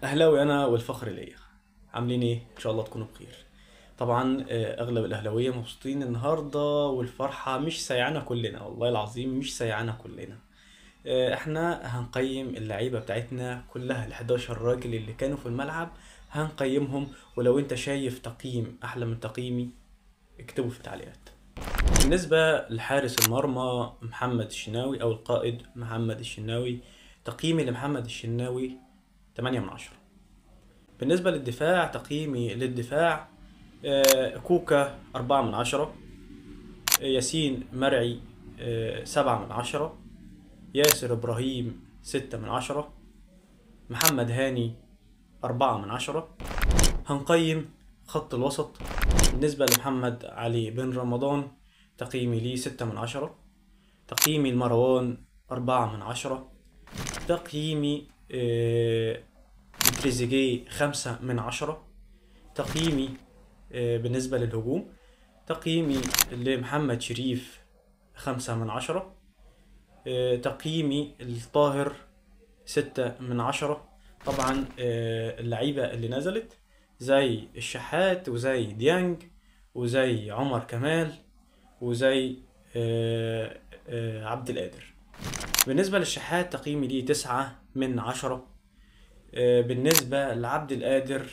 اهلاوي انا والفخر ليا. عاملين ايه؟ ان شاء الله تكونوا بخير. طبعا اغلب الاهلاويه مبسوطين النهارده، والفرحه مش سايعانا كلنا، والله العظيم مش سايعانا كلنا. احنا هنقيم اللعيبه بتاعتنا كلها، ال 11 راجل اللي كانوا في الملعب هنقيمهم. ولو انت شايف تقييم احلى من تقييمي اكتبه في التعليقات. بالنسبه لحارس المرمى محمد الشناوي او القائد محمد الشناوي، تقييمي لمحمد الشناوي 8 من 10. بالنسبة للدفاع، تقييمي للدفاع كوكا 4 من 10، ياسين مرعي 7 من 10، ياسر إبراهيم 6 من 10، محمد هاني 4 من 10. هنقيم خط الوسط. بالنسبة لمحمد علي بن رمضان تقييمي ليه 6 من 10، تقييمي لمروان 4 من 10، تقييمي تريزيجيه 5 من 10، تقييمي بالنسبة للهجوم، تقييمي لمحمد شريف 5 من 10، تقييمي للطاهر 6 من 10. طبعا اللعيبة اللي نزلت زي الشحات وزي ديانج وزي عمر كمال وزي عبد القادر. بالنسبة للشحات تقييمي ليه 9 من 10. بالنسبة لعبد القادر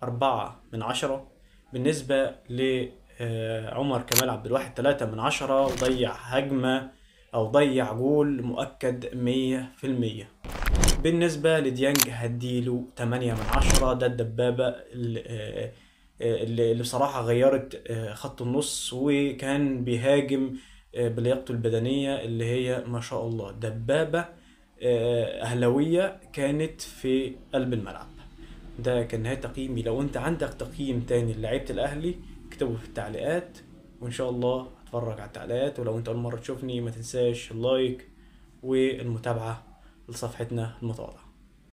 4 من 10. بالنسبة لعمر كمال عبد الواحد 3 من 10، وضيع هجمة أو ضيع جول مؤكد 100%. بالنسبة لديانج هديله 8 من 10، ده الدبابة اللي بصراحة غيرت خط النص، وكان بيهاجم بلياقته البدنية اللي هي ما شاء الله دبابة أهلوية كانت في قلب الملعب. ده كان نهاية تقييمي. لو انت عندك تقييم تاني للعيبة الاهلي اكتبه في التعليقات، وان شاء الله هتفرج على التعليقات. ولو انت اول مرة تشوفني ما تنساش اللايك والمتابعة لصفحتنا المتواضعة.